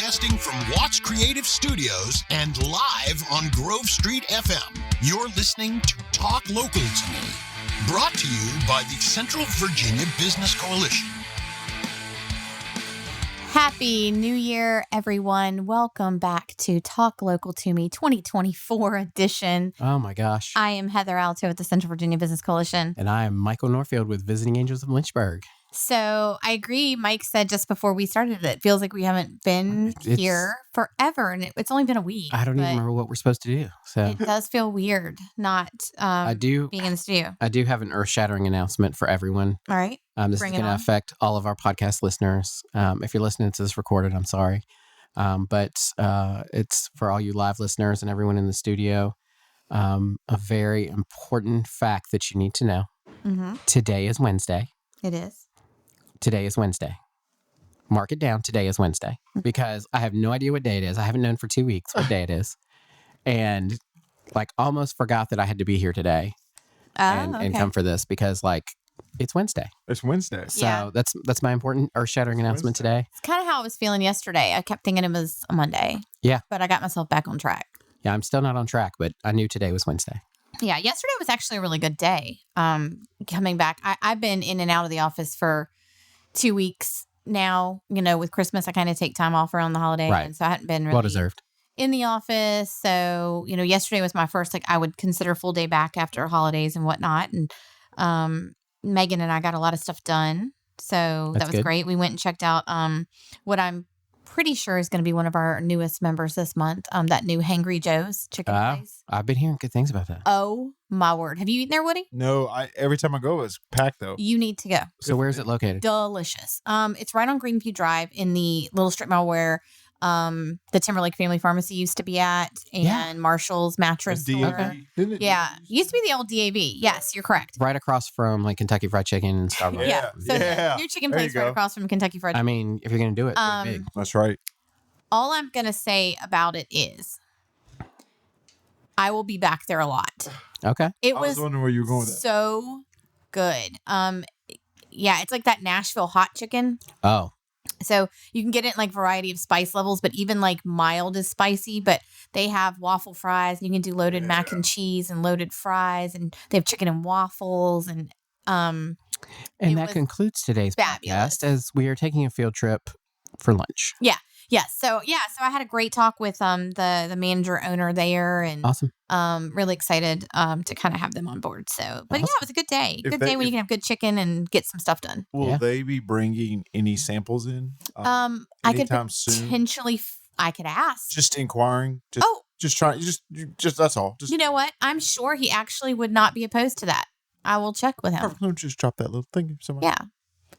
Broadcasting from Watts Creative Studios and live on Grove Street FM. You're listening to Talk Local to Me, brought to you by the Central Virginia Business Coalition. Happy New Year, everyone. Welcome back to Talk Local to Me 2024 edition. Oh my gosh. I am Heather Alto with the Central Virginia Business Coalition. And I am Michael Norfield with Visiting Angels of Lynchburg. So I agree. Mike said just before we started that it feels like we haven't been here forever. And it's only been a week. I don't even remember what we're supposed to do. So it does feel weird not being in the studio. I do have an earth-shattering announcement for everyone. All right. This is going to affect all of our podcast listeners. If you're listening to this recorded, I'm sorry. But it's for all you live listeners and everyone in the studio. A very important fact that you need to know. Mm-hmm. Today is Wednesday. It is. Today is Wednesday. Mark it down. Today is Wednesday. Because I have no idea what day it is. I haven't known for 2 weeks what day it is. And almost forgot that I had to be here today and come for this because it's Wednesday. It's Wednesday. So that's my important earth-shattering announcement today. It's kind of how I was feeling yesterday. I kept thinking it was a Monday. Yeah. But I got myself back on track. Yeah, I'm still not on track, but I knew today was Wednesday. Yeah, yesterday was actually a really good day. Coming back, I've been in and out of the office for 2 weeks now. You know, with Christmas, I kind of take time off around the holiday. Right. And so I hadn't been really well-deserved in the office. So, yesterday was my first, I would consider full day back after holidays and whatnot. And Megan and I got a lot of stuff done. So that was good. Great. We went and checked out what I'm pretty sure is going to be one of our newest members this month. That new Hangry Joe's chicken place. I've been hearing good things about that. Oh my word. Have you eaten there, Woody? No, every time I go, it's packed though. You need to go. So where is it located? Delicious. It's right on Greenview Drive in the little strip mall where the Timberlake Family Pharmacy used to be at, and Marshall's mattress store. Yeah. Used to be the old DAV. Yes, you're correct. Right across from Kentucky Fried Chicken and Starbucks. Yeah. So the new chicken place right across from Kentucky Fried Chicken. I mean, if you're going to do it, big. That's right. All I'm going to say about it is I will be back there a lot. Okay. I was wondering where you were going with that. So good. Yeah, it's like that Nashville hot chicken. Oh. So you can get it in variety of spice levels, but even mild is spicy. But they have waffle fries. And you can do loaded mac and cheese and loaded fries, and they have chicken and waffles. And that concludes today's podcast as we are taking a field trip for lunch. Yeah. Yes. So I had a great talk with the manager owner there, and awesome. Really excited to kind of have them on board. So, but it was a good day. Good day when you can have good chicken and get some stuff done. Will they be bringing any samples in? I could potentially. I could ask. Just inquiring. Just trying. Just that's all. Just, you know what? I'm sure he actually would not be opposed to that. I will check with him. Just drop that little thing somewhere. Yeah.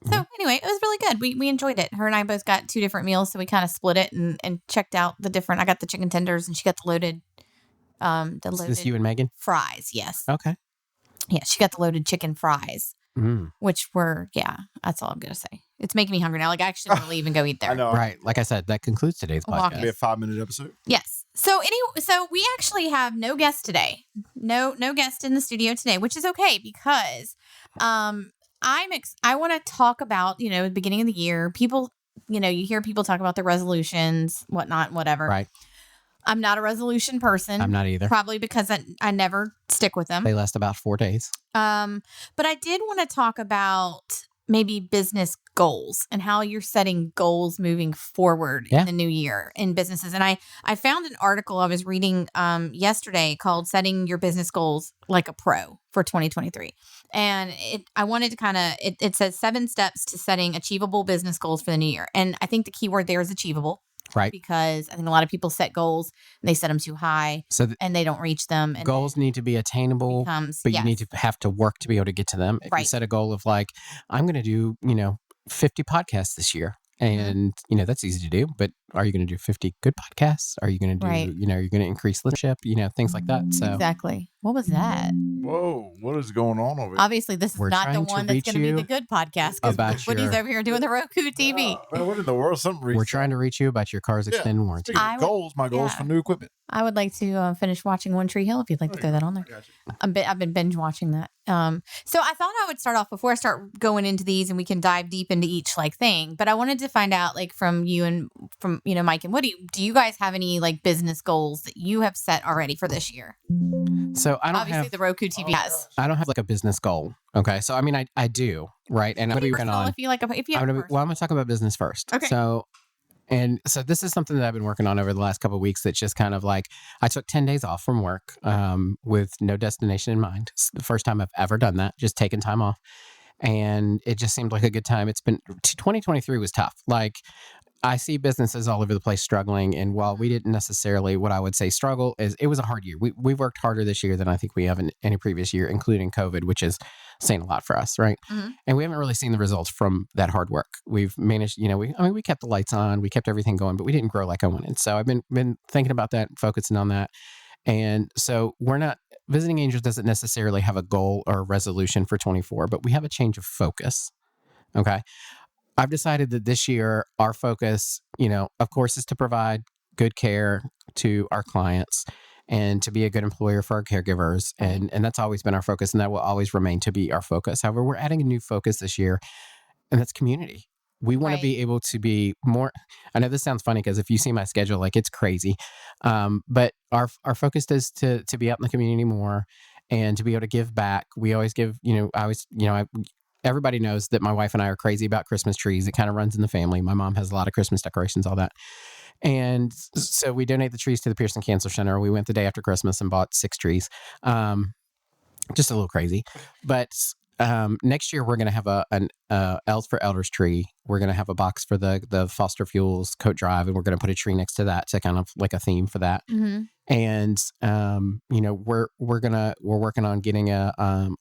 So anyway, it was really good. We enjoyed it. Her and I both got 2 different meals, so we kind of split it and checked out the different. I got the chicken tenders, and she got the loaded. Is this you and Megan? Fries, yes. Okay. Yeah, she got the loaded chicken fries, which were that's all I'm gonna say. It's making me hungry now. I actually want to leave and go eat there. I know. Right. Like I said, that concludes today's podcast. It'll be a 5-minute episode. Yes. So we actually have no guest today. No guest in the studio today, which is okay because I want to talk about, the beginning of the year, people, you hear people talk about their resolutions, whatnot, whatever. Right. I'm not a resolution person. I'm not either. Probably because I never stick with them. They last about 4 days. But I did want to talk about maybe business goals and how you're setting goals moving forward in the new year in businesses. And I found an article I was reading yesterday called Setting Your Business Goals Like a Pro for 2023. And I wanted to it says 7 steps to setting achievable business goals for the new year. And I think the key word there is achievable. Right. Because I think a lot of people set goals and they set them too high and they don't reach them. And goals need to be attainable, but you need to have to work to be able to get to them. If you set a goal of I'm going to do, 50 podcasts this year. And, that's easy to do, but are you going to do 50 good podcasts? Are you going to do, you're going to increase listenership, things like that. So exactly. What was that? Whoa, what is going on over here? Obviously, this is not the one that's going to be the good podcast because Woody's over here doing the Roku TV. What in the world? We're trying to reach you about your car's extended warranty. My goals for new equipment. I would like to finish watching One Tree Hill if you'd like to throw that on there. I've been binge watching that. So I thought I would start off before I start going into these, and we can dive deep into each like thing. But I wanted to find out, like, from you and from Mike and Woody, do you guys have any like business goals that you have set already for this year? So I don't obviously the Roku TV has. I don't have like a business goal. Okay, so I mean I do, right? And I'm going on. If you like, if you have I'm going to talk about business first. Okay. So this is something that I've been working on over the last couple of weeks. That's just kind of like, I took 10 days off from work with no destination in mind. It's the first time I've ever done that, just taking time off. And it just seemed like a good time. 2023 was tough. Like, I see businesses all over the place struggling. And while we didn't necessarily, what I would say struggle, is it was a hard year. We worked harder this year than I think we have in any previous year, including COVID, which is saying a lot for us, right? Mm-hmm. And we haven't really seen the results from that hard work. We've managed, we kept the lights on, we kept everything going, but we didn't grow like I wanted. So I've been thinking about that, focusing on that. And so Visiting Angels doesn't necessarily have a goal or a resolution for 24, but we have a change of focus. Okay. I've decided that this year, our focus, of course, is to provide good care to our clients and to be a good employer for our caregivers. And that's always been our focus, and that will always remain to be our focus. However, we're adding a new focus this year, and that's community. We want to be able to be more, I know this sounds funny because if you see my schedule, like, it's crazy. But our focus is to be out in the community more and to be able to give back. We always give, everybody knows that my wife and I are crazy about Christmas trees. It kind of runs in the family. My mom has a lot of Christmas decorations, all that. And so we donate the trees to the Pearson Cancer Center. We went the day after Christmas and bought 6 trees. Just a little crazy. But next year, we're going to have an Elves for Elders tree. We're going to have a box for the Foster Fuels Coat Drive, and we're going to put a tree next to that to kind of like a theme for that. Mm-hmm. And we're working on getting a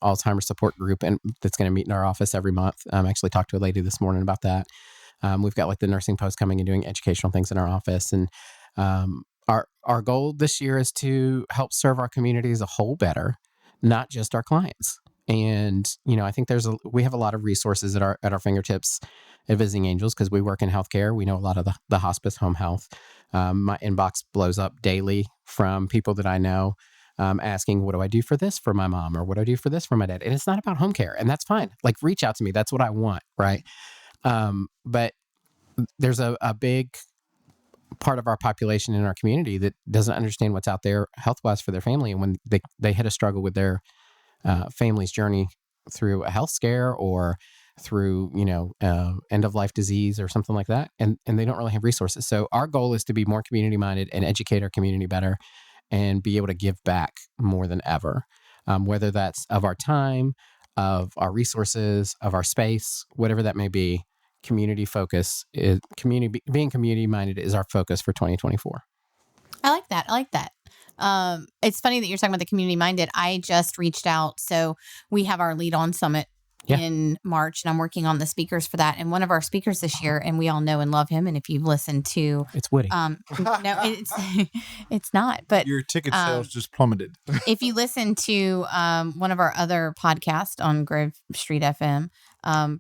Alzheimer's support group, and that's going to meet in our office every month. I actually talked to a lady this morning about that. We've got like the nursing post coming and doing educational things in our office, and our goal this year is to help serve our community as a whole better, not just our clients. And, I think we have a lot of resources at our fingertips at Visiting Angels because we work in healthcare. We know a lot of the hospice, home health. My inbox blows up daily from people that I know asking, what do I do for this for my mom? Or what do I do for this for my dad? And it's not about home care. And that's fine. Like, reach out to me. That's what I want. Right. But there's a big part of our population in our community that doesn't understand what's out there health-wise for their family. And when they hit a struggle with their family's journey through a health scare or through, end of life disease or something like that. And they don't really have resources. So our goal is to be more community minded and educate our community better and be able to give back more than ever, whether that's of our time, of our resources, of our space, whatever that may be. Community focus is being community minded is our focus for 2024. I like that. It's funny that you're talking about the community minded. I just reached out. So we have our Lead On Summit in March, and I'm working on the speakers for that. And one of our speakers this year, and we all know and love him. And if you've listened to, it's Woody. No, it's not. But your ticket sales just plummeted. If you listen to one of our other podcasts on Grove Street FM,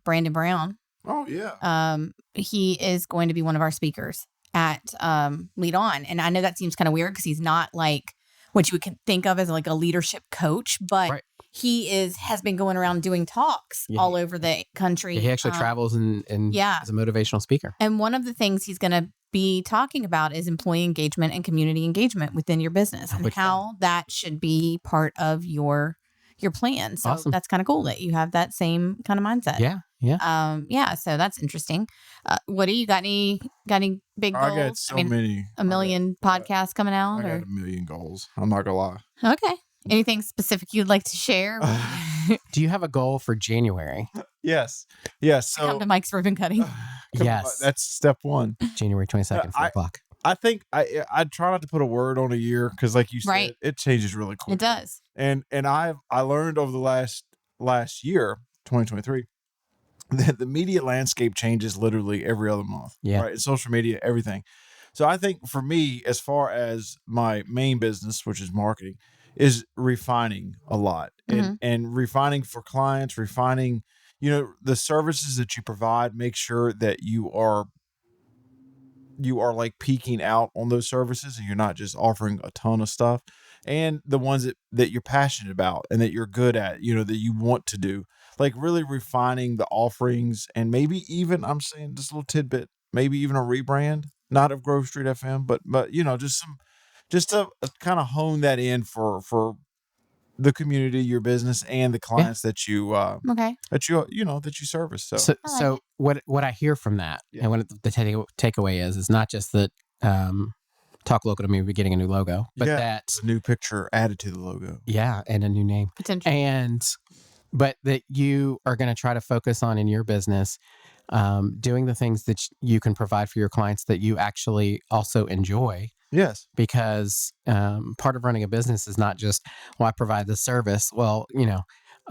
Brandon Brown. Oh yeah. He is going to be one of our speakers at Lead On. And I know that seems kind of weird because he's not like what you would think of as like a leadership coach, but he has been going around doing talks all over the country. Yeah, he actually travels and as a motivational speaker. And one of the things he's going to be talking about is employee engagement and community engagement within your business and how that should be part of your plan. So that's kind of cool that you have that same kind of mindset. Yeah. Yeah. So that's interesting. What do you got? Any big goals? I got so many. A million podcasts coming out? I got a million goals. I'm not gonna lie. Okay. Anything specific you'd like to share? Do you have a goal for January? Yes. So come to Mike's ribbon cutting. Yes. That's step 1. January 22nd, 4 o'clock. I think I try not to put a word on a year because, like you said, it changes really quick. It does. And I learned over the last year, 2023, that the media landscape changes literally every other month. Yeah. Right. Social media, everything. So I think for me, as far as my main business, which is marketing, is refining a lot and refining for clients, refining, the services that you provide. Make sure that you are like peaking out on those services and you're not just offering a ton of stuff. and the ones that you're passionate about and that you're good at, that you want to do. Like really refining the offerings, and maybe even, I'm saying just a little tidbit, maybe even a rebrand, not of Grove Street FM, but just to kind of hone that in for the community, your business, and the clients that you that you service. So what I hear from that, and what the takeaway is not just that Talk Local to Me will be getting a new logo, but that's a new picture added to the logo. Yeah, and a new name. Potentially. But that you are going to try to focus on in your business, doing the things that you can provide for your clients that you actually also enjoy. Yes. Because part of running a business is not just, I provide the service. Well,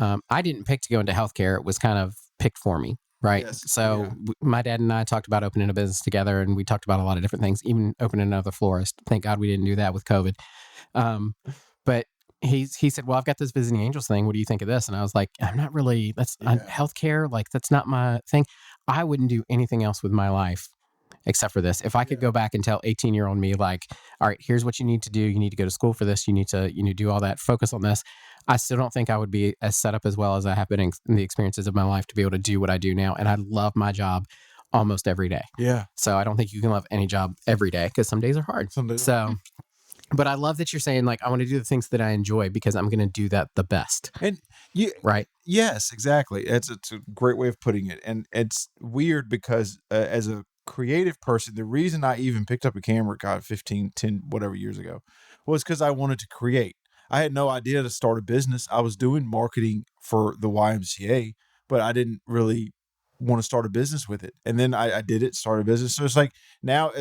I didn't pick to go into healthcare. It was kind of picked for me. Right. Yes. So my dad and I talked about opening a business together, and we talked about a lot of different things, even opening another florist. Thank God we didn't do that with COVID. But he said, well, I've got this Visiting Angels thing. What do you think of this? And I was like, I'm not really, healthcare. Like, that's not my thing. I wouldn't do anything else with my life except for this. If I could go back and tell 18-year-old me, like, all right, here's what you need to do. You need to go to school for this. You need to, do all that, focus on this. I still don't think I would be as set up as well as I have been in the experiences of my life to be able to do what I do now. And I love my job almost every day. Yeah. So I don't think you can love any job every day, because some days are hard. But I love that you're saying, like, I want to do the things that I enjoy because I'm going to do that the best. And right? Yes, exactly. It's a great way of putting it. And it's weird because as a creative person, the reason I even picked up a camera, 10, whatever years ago, was because I wanted to create. I had no idea to start a business. I was doing marketing for the YMCA, but I didn't really want to start a business with it. And then I did it, start a business. So it's like now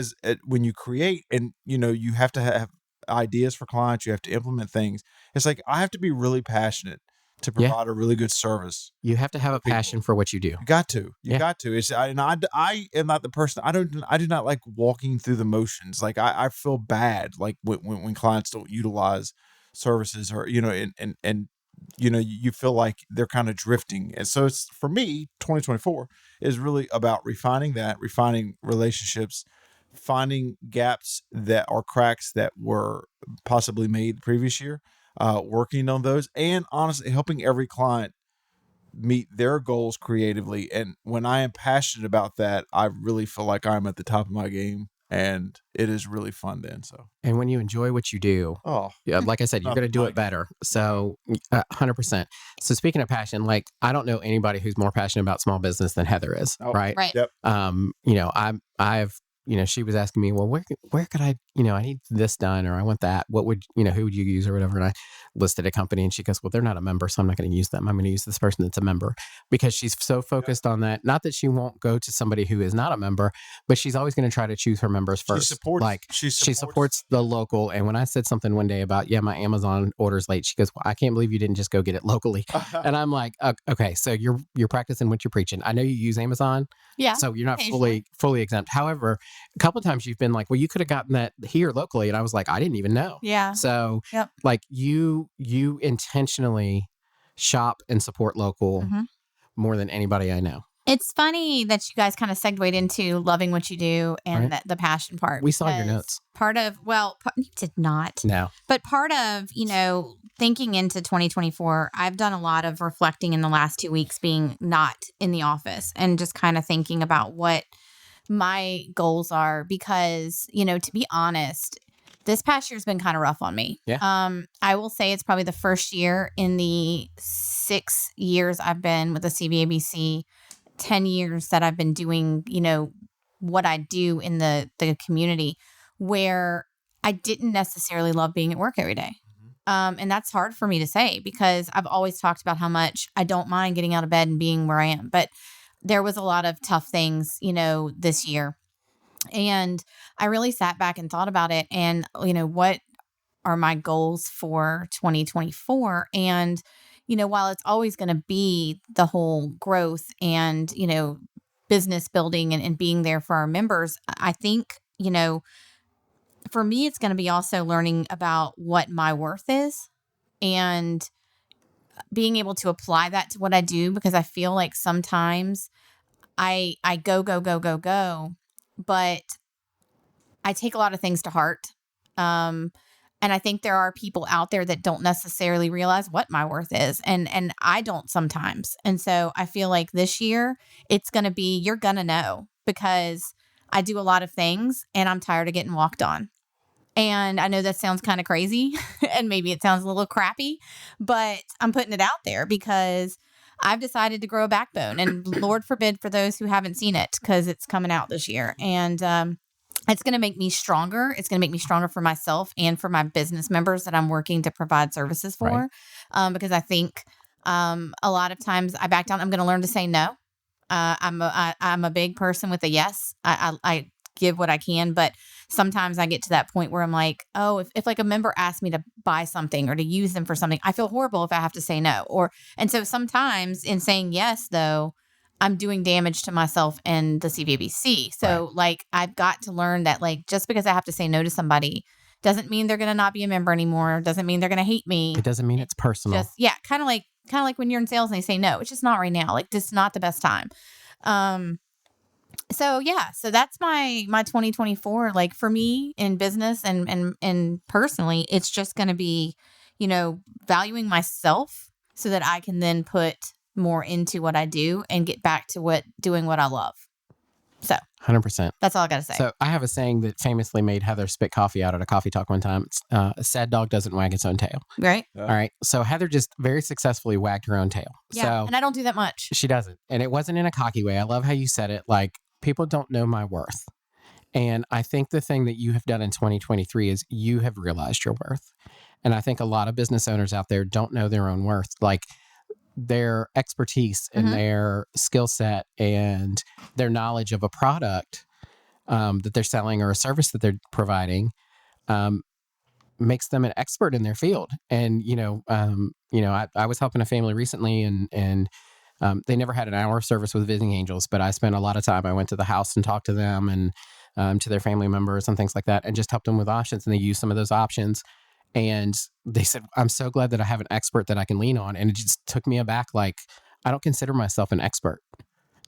when you create and, you have to have ideas for clients, you have to implement things. It's like, I have to be really passionate to provide a really good service. You have to have a passion for what you do. You got to. I am not the person. I do not like walking through the motions. Like I feel bad like when clients don't utilize services, or and you feel like they're kind of drifting. And so it's, for me, 2024 is really about refining relationships, finding gaps that are cracks that were possibly made the previous year, working on those, and honestly helping every client meet their goals creatively. And when I am passionate about that, I really feel like I'm at the top of my game, and it is really fun then. And when you enjoy what you do, like I said, you're going to do it better. So 100%. So speaking of passion, like, I don't know anybody who's more passionate about small business than Heather is. Right. Yep. I've she was asking me, well, where could I, I need this done, or I want that. What would, who would you use or whatever? And I listed a company, and she goes, well, they're not a member, so I'm not going to use them. I'm going to use this person that's a member, because she's so focused on that. Not that she won't go to somebody who is not a member, but she's always going to try to choose her members first. She supports the local. And when I said something one day about, my Amazon order's late, she goes, well, I can't believe you didn't just go get it locally. And I'm like, okay, so you're practicing what you're preaching. I know you use Amazon. Yeah. So you're not fully exempt. However, a couple of times you've been like, well, you could have gotten that here locally. And I was like, I didn't even know. Yeah. So like you intentionally shop and support local more than anybody I know. It's funny that you guys kind of segued into loving what you do and the passion part. We saw your notes. You did not. No. But part of, thinking into 2024, I've done a lot of reflecting in the last 2 weeks being not in the office, and just kind of thinking about what my goals are, because, to be honest, this past year's been kind of rough on me. Yeah. I will say it's probably the first year in the 6 years I've been with the CVABC, 10 years that I've been doing, what I do in the community, where I didn't necessarily love being at work every day. And that's hard for me to say, because I've always talked about how much I don't mind getting out of bed and being where I am. But there was a lot of tough things, this year. And I really sat back and thought about it, and, what are my goals for 2024? And, while it's always going to be the whole growth and, business building and being there for our members, I think, for me, it's going to be also learning about what my worth is and being able to apply that to what I do, because I feel like sometimes I go, but I take a lot of things to heart. And I think there are people out there that don't necessarily realize what my worth is. And I don't sometimes. And so I feel like this year it's going to be, you're going to know, because I do a lot of things and I'm tired of getting walked on. And I know that sounds kind of crazy and maybe it sounds a little crappy, but I'm putting it out there because I've decided to grow a backbone, and Lord forbid for those who haven't seen it, because it's coming out this year. And it's going to make me stronger. It's going to make me stronger for myself and for my business members that I'm working to provide services for. Right. Because I think a lot of times I back down. I'm going to learn to say no. I'm a big person with a yes. I give what I can, but sometimes I get to that point where I'm like, oh, if like a member asks me to buy something or to use them for something, I feel horrible if I have to say no. And so sometimes in saying yes, though, I'm doing damage to myself and the CVBC. So like, I've got to learn that, like, just because I have to say no to somebody doesn't mean they're going to not be a member anymore. Doesn't mean they're going to hate me. It doesn't mean it's personal. Kind of like when you're in sales and they say no, it's just not right now. Like, this is not the best time. So that's my 2024, like for me in business and personally, it's just going to be, valuing myself so that I can then put more into what I do and get back to doing what I love. So 100%. That's all I got to say. So I have a saying that famously made Heather spit coffee out at a coffee talk one time. It's, a sad dog doesn't wag its own tail. Right. Yeah. All right. So Heather just very successfully wagged her own tail. Yeah. And I don't do that much. She doesn't. And it wasn't in a cocky way. I love how you said it. Like, people don't know my worth. And I think the thing that you have done in 2023 is you have realized your worth. And I think a lot of business owners out there don't know their own worth. Like, their expertise and their skill set and their knowledge of a product that they're selling or a service that they're providing makes them an expert in their field. And, I was helping a family recently and they never had an hour of service with Visiting Angels, but I spent a lot of time. I went to the house and talked to them and to their family members and things like that, and just helped them with options. And they used some of those options. And they said, I'm so glad that I have an expert that I can lean on. And it just took me aback. Like, I don't consider myself an expert.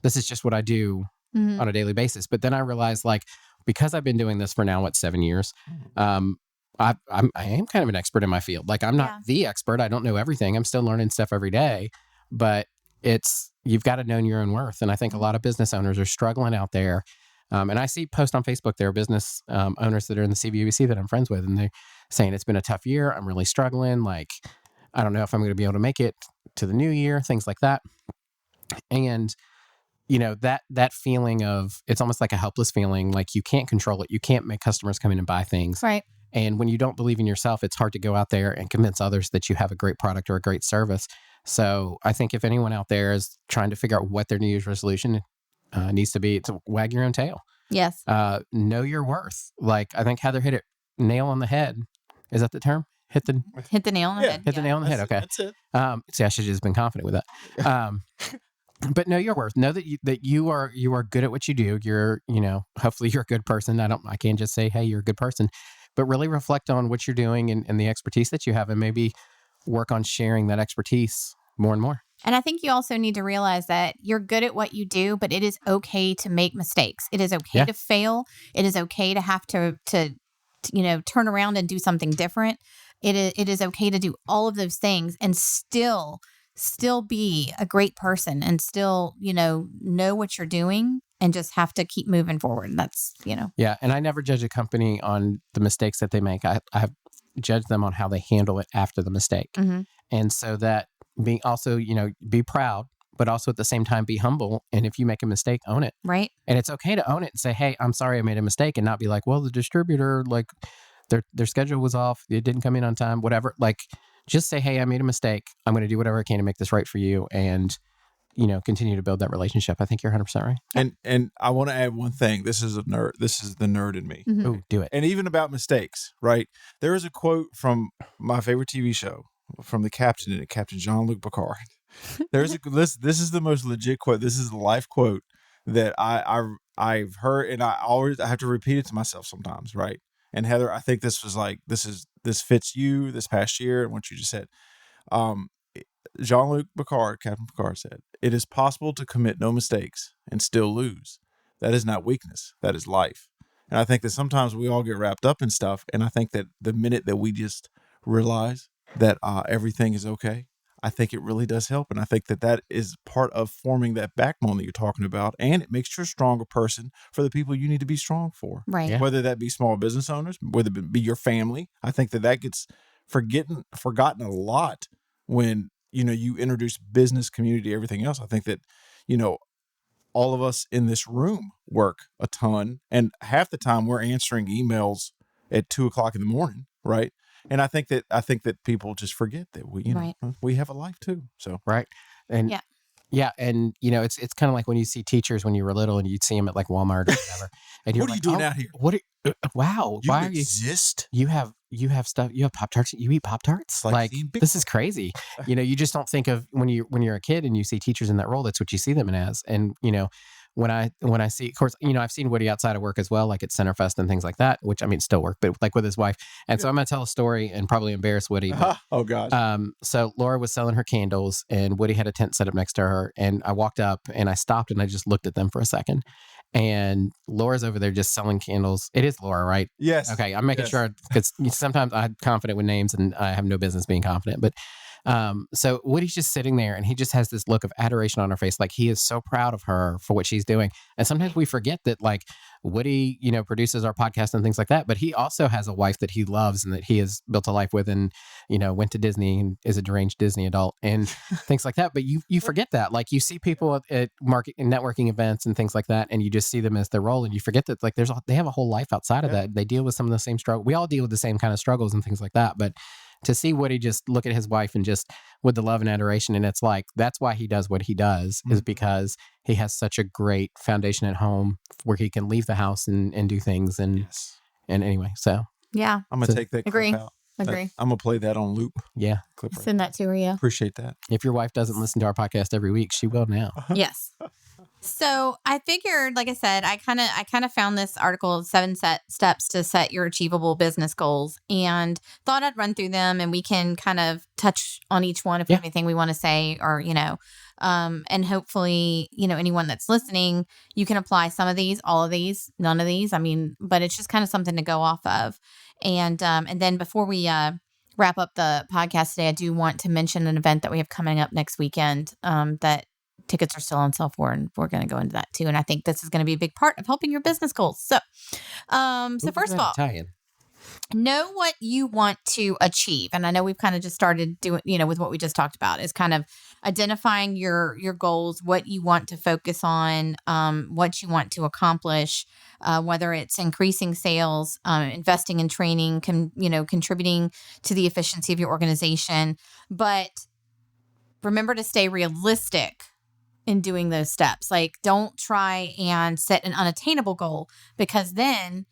This is just what I do on a daily basis. But then I realized, like, because I've been doing this for now, 7 years, I am kind of an expert in my field. Like, I'm not the expert. I don't know everything. I'm still learning stuff every day. But you've got to know your own worth. And I think a lot of business owners are struggling out there. And I see posts on Facebook, there are business owners that are in the CVBC that I'm friends with, and they're saying it's been a tough year. I'm really struggling. Like, I don't know if I'm going to be able to make it to the new year, things like that. And, that feeling of, it's almost like a helpless feeling, like you can't control it. You can't make customers come in and buy things. Right. And when you don't believe in yourself, it's hard to go out there and convince others that you have a great product or a great service. So I think if anyone out there is trying to figure out what their New Year's resolution needs to be, to wag your own tail. Yes. Know your worth. Like, I think Heather hit it nail on the head. Is that the term? Hit the nail on the head. Hit the nail on the head. Okay. That's it. See, I should have just been confident with that. But know your worth. Know that you are good at what you do. You're, hopefully you're a good person. I can't just say, hey, you're a good person, but really reflect on what you're doing and the expertise that you have, and maybe work on sharing that expertise more and more. And I think you also need to realize that you're good at what you do, but it is okay to make mistakes. It is okay to fail. It is okay to have to turn around and do something different. It is okay to do all of those things and still be a great person and still, know what you're doing and just have to keep moving forward. And that's, Yeah. And I never judge a company on the mistakes that they make. I judge them on how they handle it after the mistake. Mm-hmm. And so that being also, be proud, but also at the same time, be humble. And if you make a mistake, own it. Right. And it's okay to own it and say, hey, I'm sorry I made a mistake, and not be like, well, the distributor, like their schedule was off. It didn't come in on time, whatever. Like, just say, hey, I made a mistake. I'm going to do whatever I can to make this right for you. And, continue to build that relationship. I think you're 100% right. And I want to add one thing. This is the nerd in me. Mm-hmm. Ooh, do it. And even about mistakes, right? There is a quote from my favorite TV show, from the captain in it, Captain Jean-Luc Picard. This is the most legit quote. This is the life quote that I've heard, and I have to repeat it to myself sometimes, right? And Heather, I think this was like, this fits you this past year and what you just said. Jean-Luc Picard, Captain Picard, said, "It is possible to commit no mistakes and still lose. That is not weakness. That is life." And I think that sometimes we all get wrapped up in stuff. And I think that the minute that we just realize that everything is okay, I think it really does help. And I think that that is part of forming that backbone that you're talking about. And it makes you a stronger person for the people you need to be strong for. Right. Yeah. Whether that be small business owners, whether it be your family. I think that that gets forgotten a lot when, you introduce business, community, everything else. I think that, all of us in this room work a ton, and half the time we're answering emails at 2:00 in the morning, right? And I think that people just forget that we have a life too. So right, and yeah, and it's kind of like when you see teachers when you were little and you'd see them at like Walmart or whatever, and you're what are you doing out here? Wow, why are you exist? You have stuff. You have Pop-Tarts. You eat Pop-Tarts. Like this is crazy. You just don't think of when you're a kid and you see teachers in that role. That's what you see them in as. And when I see, of course, I've seen Woody outside of work as well, like at Centerfest and things like that, which I mean, still work, but like with his wife. And so I'm going to tell a story and probably embarrass Woody. But, oh gosh. So Laura was selling her candles and Woody had a tent set up next to her. And I walked up and I stopped and I just looked at them for a second. And Laura's over there just selling candles. It is Laura, right? Yes. Okay. I'm making sure because sometimes I'm confident with names and I have no business being confident, but so Woody's just sitting there and he just has this look of adoration on her face. Like he is so proud of her for what she's doing. And sometimes we forget that like Woody, produces our podcast and things like that, but he also has a wife that he loves and that he has built a life with and, went to Disney and is a deranged Disney adult and things like that. But you forget that. Like you see people at market and networking events and things like that, and you just see them as their role and you forget that like they have a whole life outside of that. They deal with some of the same struggles. We all deal with the same kind of struggles and things like that. But to see Woody just look at his wife and just with the love and adoration, and it's like, that's why he does what he does, is because he has such a great foundation at home where he can leave the house and do things. And anyway, so. Yeah. I'm going to take that Agree. clip out. Agree. I'm going to play that on loop. Yeah. Clip right. Send that to her, yeah. Appreciate that. If your wife doesn't listen to our podcast every week, she will now. Yes. So I figured, like I said, I kind of found this article of 7 steps to set your achievable business goals and thought I'd run through them and we can kind of touch on each one if anything we want to say or, and hopefully, anyone that's listening, you can apply some of these, all of these, none of these. I mean, but it's just kind of something to go off of. And then before we wrap up the podcast today, I do want to mention an event that we have coming up next weekend that tickets are still on sale for, and we're going to go into that too. And I think this is going to be a big part of helping your business goals. So, first of all, know what you want to achieve. And I know we've kind of just started doing, with what we just talked about is kind of identifying your goals, what you want to focus on, what you want to accomplish, whether it's increasing sales, investing in training, contributing to the efficiency of your organization. But remember to stay realistic in doing those steps. Like, don't try and set an unattainable goal, because then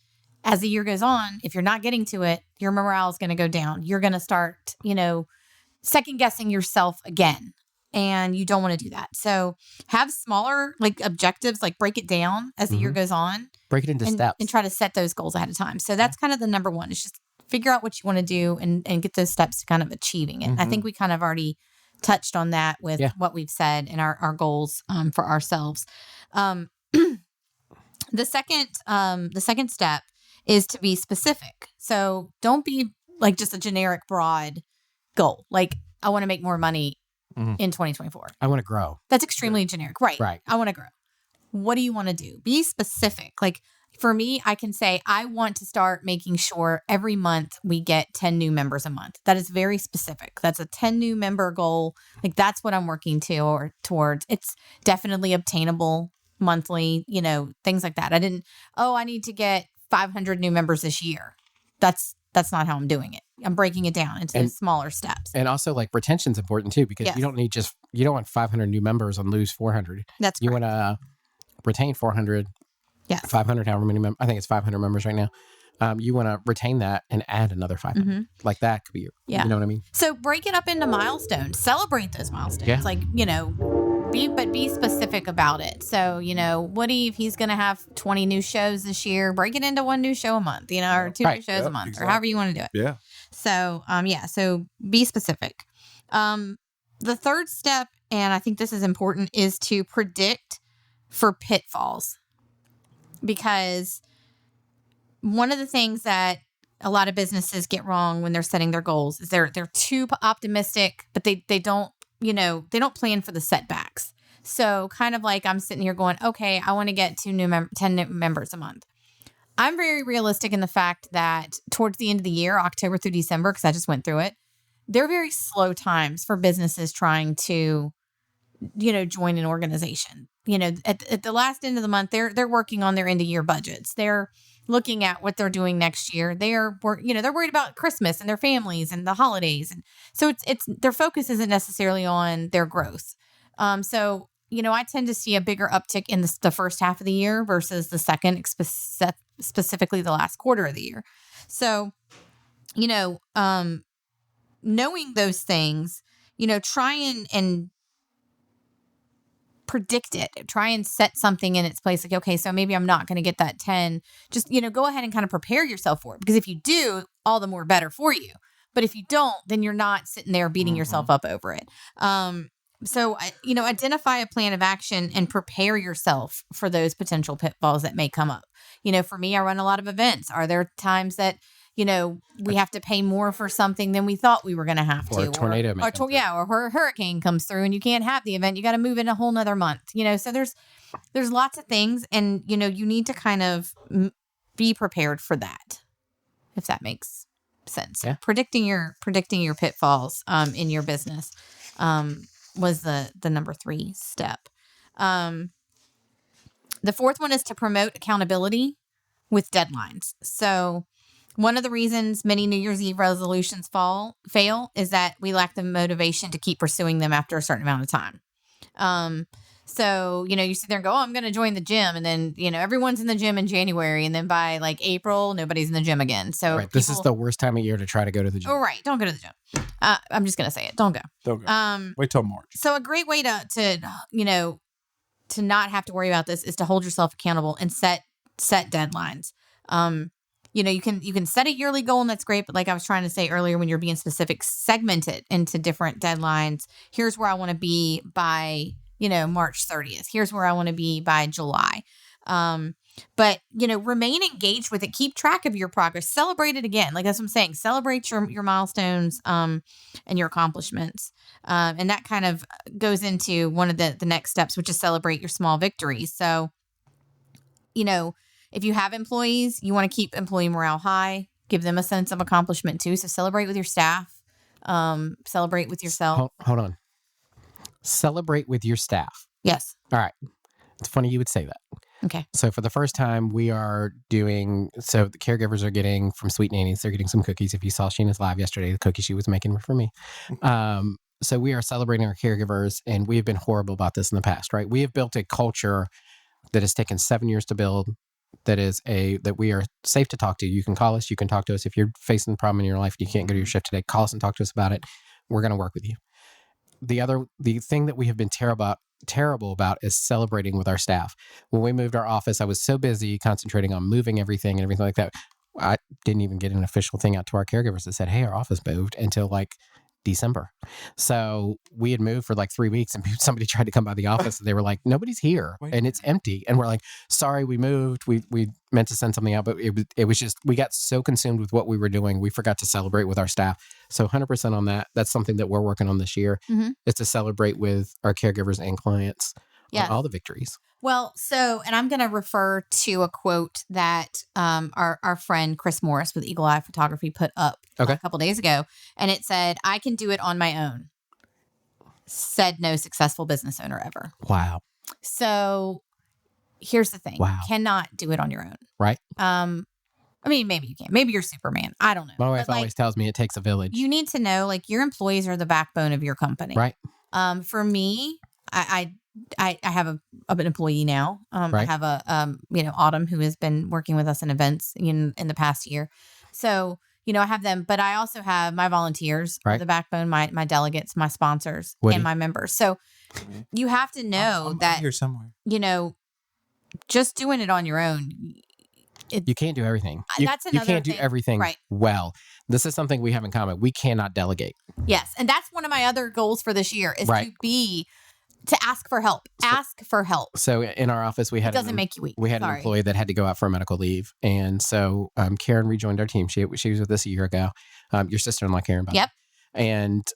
as the year goes on, if you're not getting to it, your morale is going to go down. You're going to start, second guessing yourself again. And you don't want to do that. So have smaller objectives, break it down as the year goes on. Break it into steps. And try to set those goals ahead of time. So that's kind of the number one. It's just figure out what you want to do and get those steps to kind of achieving it. I think we kind of already touched on that with what we've said and our goals for ourselves. The second step is to be specific. So don't be just a generic broad goal. Like, I want to make more money in 2024. I want to grow. That's extremely generic. Right. I want to grow. What do you want to do? Be specific. Like, for me, I can say I want to start making sure every month we get 10 new members a month. That is very specific. That's a 10 new member goal. That's what I'm working to or towards. It's definitely obtainable monthly, things like that. I need to get 500 new members this year. That's not how I'm doing it. I'm breaking it down into smaller steps. And also retention's important too, because you don't want 500 new members and lose 400. That's you want to retain 400. Yes. 500, however many members. I think it's 500 members right now. You want to retain that and add another 500. That could be you know what I mean? So break it up into milestones. Celebrate those milestones. Yeah. Be specific about it. So, Woody, if he's going to have 20 new shows this year, break it into 1 new show a month, or 2 new shows a month, or however you want to do it. Yeah. So, so be specific. The third step, and I think this is important, is to predict for pitfalls. Because one of the things that a lot of businesses get wrong when they're setting their goals is they're too optimistic, but they don't, they don't plan for the setbacks. So kind of like I'm sitting here going, okay, I want to get 10 new members a month. I'm very realistic in the fact that towards the end of the year, October through December, because I just went through it, they're very slow times for businesses trying to, join an organization. At the last end of the month, they're working on their end of year budgets. They're looking at what they're doing next year. They're worried about Christmas and their families and the holidays. And so it's their focus isn't necessarily on their growth. So I tend to see a bigger uptick in the first half of the year versus the second, specifically the last quarter of the year. So, knowing those things, try and predict it. Try and set something in its place. Like, okay, so maybe I'm not going to get that 10. Just, go ahead and kind of prepare yourself for it. Because if you do, all the more better for you. But if you don't, then you're not sitting there beating yourself up over it. So, identify a plan of action and prepare yourself for those potential pitfalls that may come up. For me, I run a lot of events. Are there times that, we have to pay more for something than we thought we were going to have to? Or a tornado. Or a hurricane comes through and you can't have the event. You got to move in a whole nother month. So there's lots of things. And, you need to kind of be prepared for that, if that makes sense. Yeah. Predicting your pitfalls in your business was the number 3 step. The fourth one is to promote accountability with deadlines. So one of the reasons many New Year's Eve resolutions fail is that we lack the motivation to keep pursuing them after a certain amount of time. So, you sit there and go, oh, I'm going to join the gym. And then, everyone's in the gym in January. And then by like April, nobody's in the gym again. So this is the worst time of year to try to go to the gym. Oh, right. Don't go to the gym. I'm just going to say it. Don't go. Don't go. Wait till March. So a great way to not have to worry about this is to hold yourself accountable and set deadlines. You can set a yearly goal and that's great. But like I was trying to say earlier, when you're being specific, segment it into different deadlines. Here's where I want to be by, March 30th. Here's where I want to be by July. But, remain engaged with it. Keep track of your progress. Celebrate it again. Like that's what I'm saying. Celebrate your milestones and your accomplishments. And that kind of goes into one of the next steps, which is celebrate your small victories. So, if you have employees, you want to keep employee morale high, give them a sense of accomplishment too. So celebrate with your staff, celebrate with yourself. Hold on. Celebrate with your staff. Yes. All right. It's funny you would say that. Okay. So for the first time, we are so the caregivers are getting from Sweet Nannies, they're getting some cookies. If you saw Sheena's live yesterday, the cookies she was making were for me. So we are celebrating our caregivers, and we have been horrible about this in the past, right? We have built a culture that has taken 7 years to build. That we are safe to talk to. You can call us. You can talk to us. If you're facing a problem in your life and you can't go to your shift today, call us and talk to us about it. We're going to work with you. The thing that we have been terrible about is celebrating with our staff. When we moved our office, I was so busy concentrating on moving everything and everything like that. I didn't even get an official thing out to our caregivers that said, hey, our office moved until like December. So we had moved for like 3 weeks and somebody tried to come by the office and they were like, nobody's here and it's empty. And we're like, sorry, we moved. We meant to send something out, but it was just, we got so consumed with what we were doing. We forgot to celebrate with our staff. So 100% on that. That's something that we're working on this year is to celebrate with our caregivers and clients on all the victories. Well, and I'm going to refer to a quote that our friend Chris Morris with Eagle Eye Photography put up a couple days ago. And it said, I can do it on my own. Said no successful business owner ever. Wow. So here's the thing. Wow. You cannot do it on your own. Right. I mean, maybe you can. Maybe you're Superman. I don't know. My wife always tells me it takes a village. You need to know, like, your employees are the backbone of your company. Right. For me, I have an employee now. I have Autumn, who has been working with us in events in the past year. So, I have them, but I also have my volunteers, the backbone, my delegates, my sponsors, and my members. So you have to know I'm that here somewhere. Just doing it on your own. You can't do everything. That's another You can't do thing. everything well. This is something we have in common. We cannot delegate. Yes. And that's one of my other goals for this year is to be to ask for help. Ask for help. So in our office, we had doesn't make you weak. We had an employee that had to go out for medical leave, and so Karen rejoined our team. She was with us a year ago. Your sister-in-law, Karen. Yep. And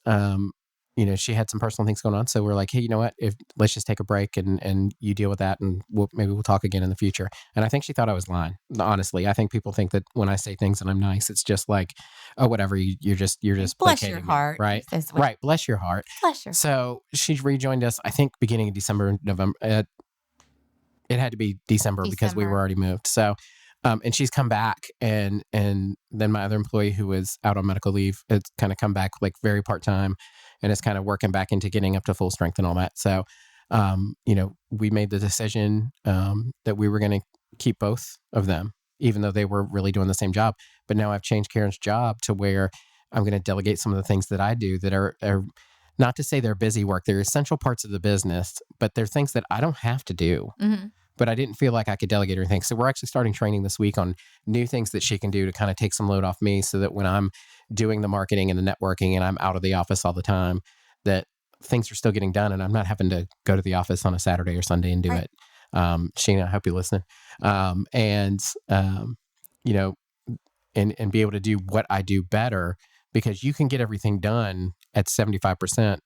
she had some personal things going on, so we're like, hey, you know what? Let's just take a break and you deal with that, and maybe we'll talk again in the future. And I think she thought I was lying. Honestly, I think people think that when I say things and I'm nice, it's just like, oh, whatever. You're just bless your heart, me, right? Right. Bless your heart. Bless your. So she rejoined us. I think beginning of December, November. It had to be December because we were already moved. So. And she's come back, and then my other employee who was out on medical leave has kind of come back like very part-time and is kind of working back into getting up to full strength and all that. So, we made the decision that we were going to keep both of them, even though they were really doing the same job. But now I've changed Karen's job to where I'm going to delegate some of the things that I do that are not to say they're busy work. They're essential parts of the business, but they're things that I don't have to do. Mm-hmm. But I didn't feel like I could delegate or anything. So we're actually starting training this week on new things that she can do to kind of take some load off me so that when I'm doing the marketing and the networking and I'm out of the office all the time, that things are still getting done and I'm not having to go to the office on a Saturday or Sunday and do it. Sheena, I hope you listen. And be able to do what I do better, because you can get everything done at 75%.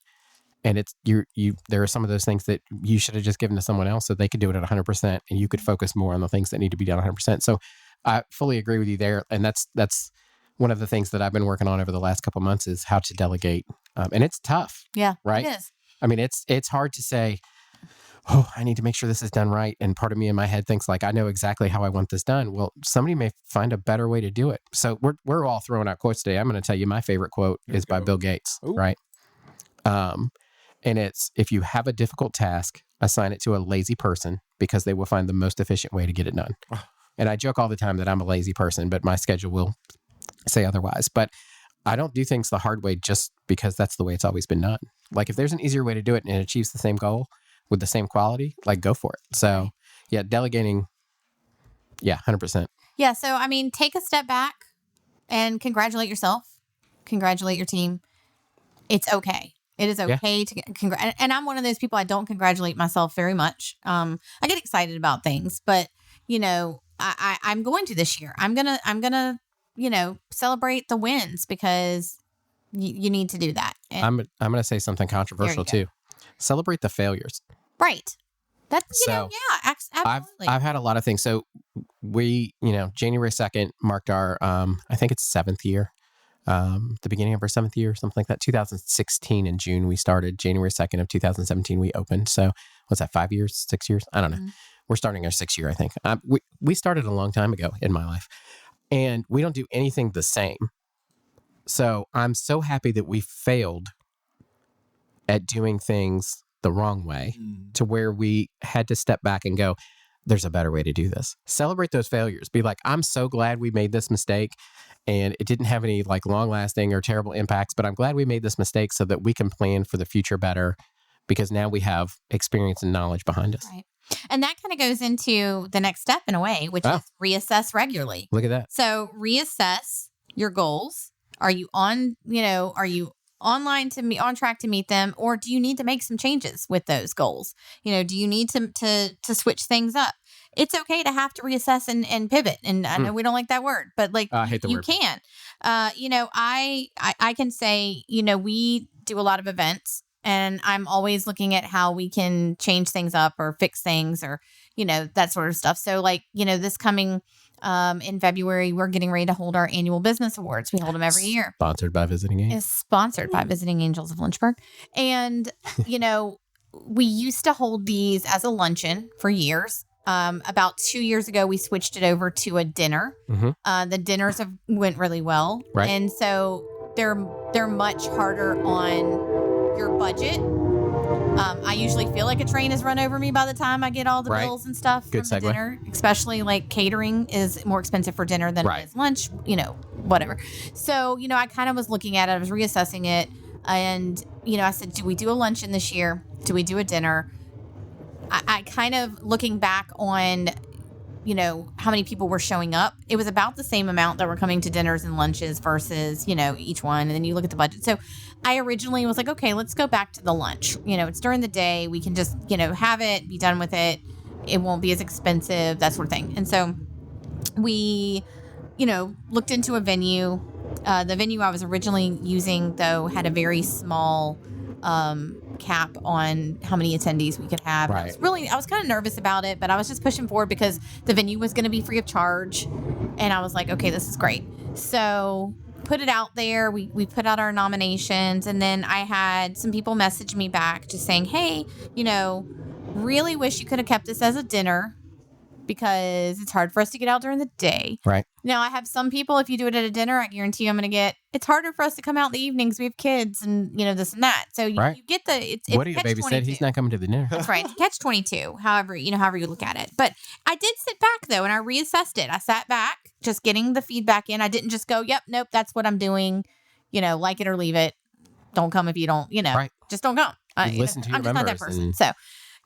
And there are some of those things that you should have just given to someone else so they could do it at 100%, and you could focus more on the things that need to be done 100%. So I fully agree with you there. And that's one of the things that I've been working on over the last couple of months is how to delegate. And it's tough. Yeah, right? It is. I mean, it's hard to say, oh, I need to make sure this is done right. And part of me in my head thinks like, I know exactly how I want this done. Well, somebody may find a better way to do it. So we're all throwing out quotes today. I'm going to tell you my favorite quote is by Bill Gates, right? And it's, if you have a difficult task, assign it to a lazy person because they will find the most efficient way to get it done. And I joke all the time that I'm a lazy person, but my schedule will say otherwise. But I don't do things the hard way just because that's the way it's always been done. Like if there's an easier way to do it and it achieves the same goal with the same quality, like go for it. So yeah, delegating. Yeah, 100%. Yeah. So, I mean, take a step back and congratulate yourself. Congratulate your team. It's okay. It is okay to and I'm one of those people, I don't congratulate myself very much. I get excited about things, but I'm going to this year. I'm gonna celebrate the wins because you need to do that. And I'm gonna say something controversial too. Celebrate the failures. Right. That's absolutely. I've had a lot of things. So we, January 2nd marked our I think it's 7th year. The beginning of our 7th year, something like that. 2016 in June, we started. January 2nd of 2017, we opened. So what's that, 5 years, 6 years? I don't know. We're starting our 6th year, I think. We started a long time ago in my life, and we don't do anything the same. So I'm so happy that we failed at doing things the wrong way to where we had to step back and go, there's a better way to do this. Celebrate those failures. Be like, I'm so glad we made this mistake and it didn't have any like long lasting or terrible impacts, but I'm glad we made this mistake so that we can plan for the future better because now we have experience and knowledge behind us. Right. And that kind of goes into the next step in a way, which is reassess regularly. Look at that. So reassess your goals. Are you on track to meet them, or do you need to make some changes with those goals? Do you need to switch things up? It's okay to have to reassess and pivot. And I know we don't like that word, but like I hate the you word. Can. I can say, we do a lot of events, and I'm always looking at how we can change things up or fix things or, that sort of stuff. So like, this coming in February, we're getting ready to hold our annual business awards. We hold them every year. Sponsored by Visiting Angels. It's sponsored by Visiting Angels of Lynchburg. And, we used to hold these as a luncheon for years. About 2 years ago, we switched it over to a dinner. Mm-hmm. The dinners went really well. Right. And so they're much harder on your budget. I usually feel like a train has run over me by the time I get all the bills and stuff Good from segue. the dinner. Especially like catering is more expensive for dinner than it is lunch, whatever. So, I kind of was looking at it. I was reassessing it. And, I said, do we do a luncheon this year? Do we do a dinner? I kind of looking back on how many people were showing up. It was about the same amount that were coming to dinners and lunches versus, each one. And then you look at the budget. So I originally was like, okay, let's go back to the lunch. It's during the day. We can just, have it, be done with it. It won't be as expensive, that sort of thing. And so we, looked into a venue. The venue I was originally using, though, had a very small cap on how many attendees we could have. Right. I was kind of nervous about it, but I was just pushing forward because the venue was going to be free of charge. And I was like, okay, this is great. So put it out there. We put out our nominations. And then I had some people message me back just saying, hey, really wish you could have kept this as a dinner because it's hard for us to get out during the day. Right. Now, I have some people, if you do it at a dinner, I guarantee you I'm going to get, it's harder for us to come out in the evenings. We have kids and, this and that. So you get it's Woody, baby said he's not coming to the dinner. That's right. Catch 22, however you look at it. But I did sit back, though, and I reassessed it. I sat back, just getting the feedback in. I didn't just go, yep, nope, that's what I'm doing. Like it or leave it. Don't come if you don't, just don't come. Listen to your I'm just not that person. So,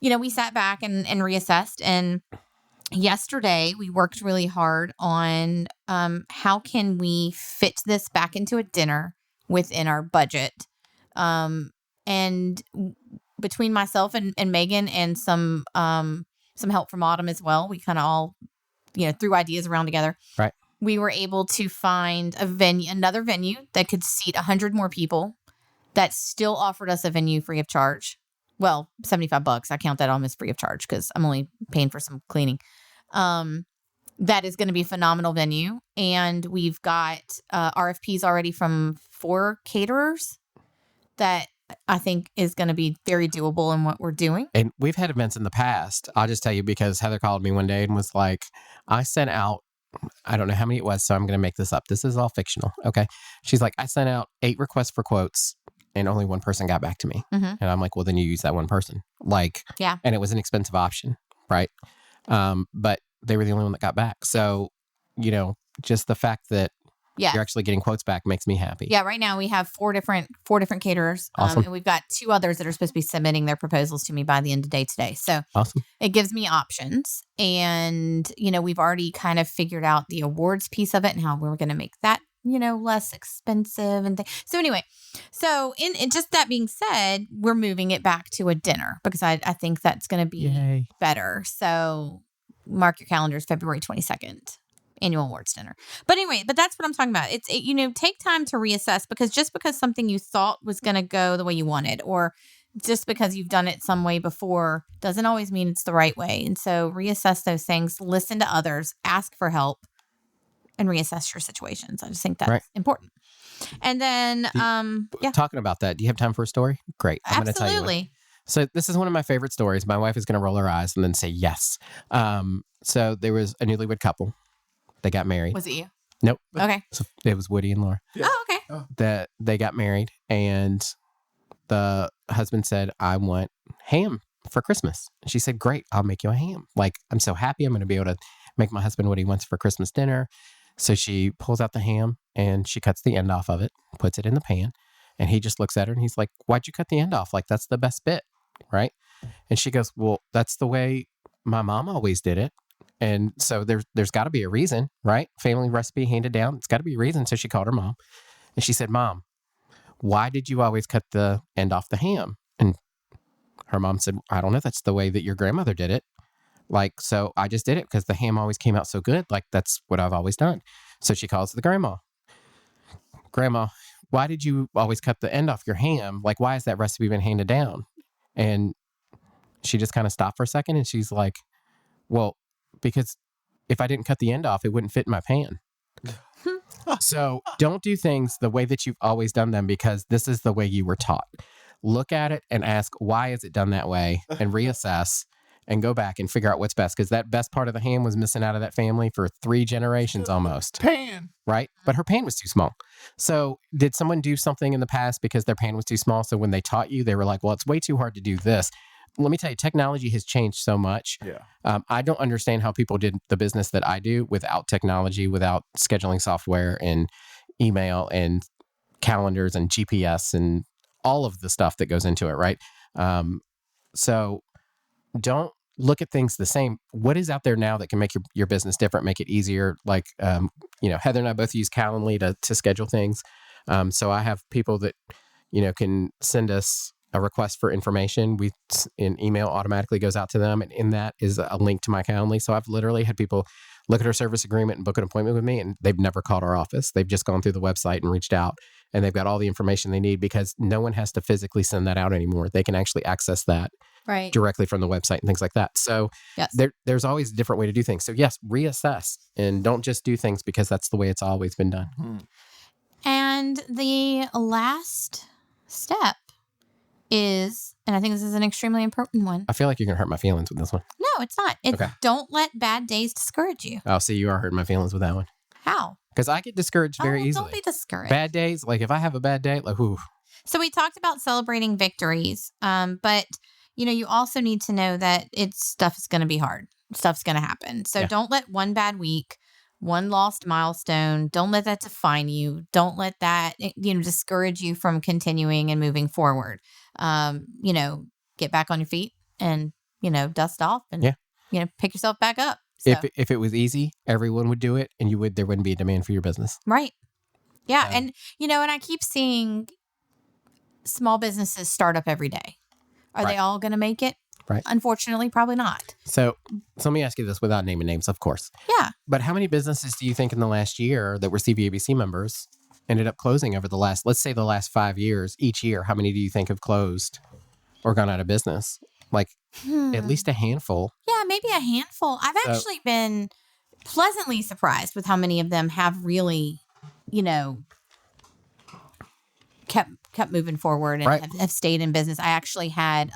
we sat back and reassessed. And yesterday we worked really hard on how can we fit this back into a dinner within our budget. And between myself and Megan and some help from Autumn as well, we kind of all, threw ideas around together. Right. We were able to find another venue that could seat 100 more people that still offered us a venue free of charge. Well, $75. I count that almost free of charge because I'm only paying for some cleaning. That is going to be a phenomenal venue. And we've got RFPs already from 4 caterers that I think is going to be very doable in what we're doing. And we've had events in the past. I'll just tell you because Heather called me one day and was like, I sent out, I don't know how many it was, so I'm going to make this up. This is all fictional. Okay. She's like, I sent out 8 requests for quotes and only one person got back to me. Mm-hmm. And I'm like, well, then you use that one person. Yeah. And it was an expensive option. Right. But they were the only one that got back. So, just the fact that you're actually getting quotes back makes me happy. Yeah. Right now we have 4 different caterers. Awesome. And we've got 2 others that are supposed to be submitting their proposals to me by the end of the day today. So awesome. It gives me options. And, we've already kind of figured out the awards piece of it and how we're going to make that, less expensive and things. So anyway, in just that being said, we're moving it back to a dinner because I think that's going to be better. So mark your calendars, February 22nd, annual awards dinner. But anyway, that's what I'm talking about. Take time to reassess because just because something you thought was going to go the way you wanted, or just because you've done it some way before doesn't always mean it's the right way. And so reassess those things, listen to others, ask for help, and reassess your situations. I just think that's important. And then, talking about that, do you have time for a story? Great. I'm going to tell you one. So this is one of my favorite stories. My wife is going to roll her eyes and then say yes. So there was a newlywed couple. They got married. Was it you? Nope. Okay. So it was Woody and Laura. Yeah. Oh, okay. That they got married and the husband said, I want ham for Christmas. And she said, great, I'll make you a ham. I'm so happy I'm going to be able to make my husband what he wants for Christmas dinner. So she pulls out the ham and she cuts the end off of it, puts it in the pan. And he just looks at her and he's like, why'd you cut the end off? That's the best bit. Right. And she goes, well, that's the way my mom always did it. And so there's got to be a reason, right? Family recipe handed down. It's got to be a reason. So she called her mom and she said, Mom, why did you always cut the end off the ham? And her mom said, I don't know. That's the way that your grandmother did it. So I just did it because the ham always came out so good. That's what I've always done. So she calls the grandma. Grandma, why did you always cut the end off your ham? Why has that recipe been handed down? And she just kind of stopped for a second and she's like, well, because if I didn't cut the end off, it wouldn't fit in my pan. So don't do things the way that you've always done them because this is the way you were taught. Look at it and ask, why is it done that way? And reassess and go back and figure out what's best. Because that best part of the ham was missing out of that family for 3 generations almost. Pan. Right? But her pan was too small. So did someone do something in the past because their pan was too small? So when they taught you, they were like, well, it's way too hard to do this. Let me tell you, technology has changed so much. Yeah. I don't understand how people did the business that I do without technology, without scheduling software and email and calendars and GPS and all of the stuff that goes into it, right? So don't look at things the same. What is out there now that can make your business different, make it easier? Like, Heather and I both use Calendly to schedule things. So I have people that, can send us a request for information. An email automatically goes out to them. And in that is a link to my Calendly. So I've literally had people look at our service agreement and book an appointment with me, and they've never called our office. They've just gone through the website and reached out, and they've got all the information they need because no one has to physically send that out anymore. They can actually access that directly from the website and things like that. So there's always a different way to do things. So yes, reassess and don't just do things because that's the way it's always been done. And the last step is, and I think this is an extremely important one. I feel like you're going to hurt my feelings with this one. No, it's not. Don't let bad days discourage you. Oh, see, you are hurting my feelings with that one. How? Because I get discouraged very easily. Don't be discouraged. Bad days, like if I have a bad day, like, whew. So we talked about celebrating victories, but you also need to know that stuff is going to be hard. Stuff's going to happen. So don't let one bad week, one lost milestone, don't let that define you. Don't let that, discourage you from continuing and moving forward. Get back on your feet and, dust off and, pick yourself back up. So. If it was easy, everyone would do it and there wouldn't be a demand for your business. Right. Yeah. And I keep seeing small businesses start up every day. Are they all going to make it? Right. Unfortunately, probably not. So let me ask you this without naming names, of course. Yeah. But how many businesses do you think in the last year that were CVABC members ended up closing over the last 5 years, each year? How many do you think have closed or gone out of business? Like at least a handful. Yeah, maybe a handful. I've actually been pleasantly surprised with how many of them have really, kept moving forward and have stayed in business. I actually had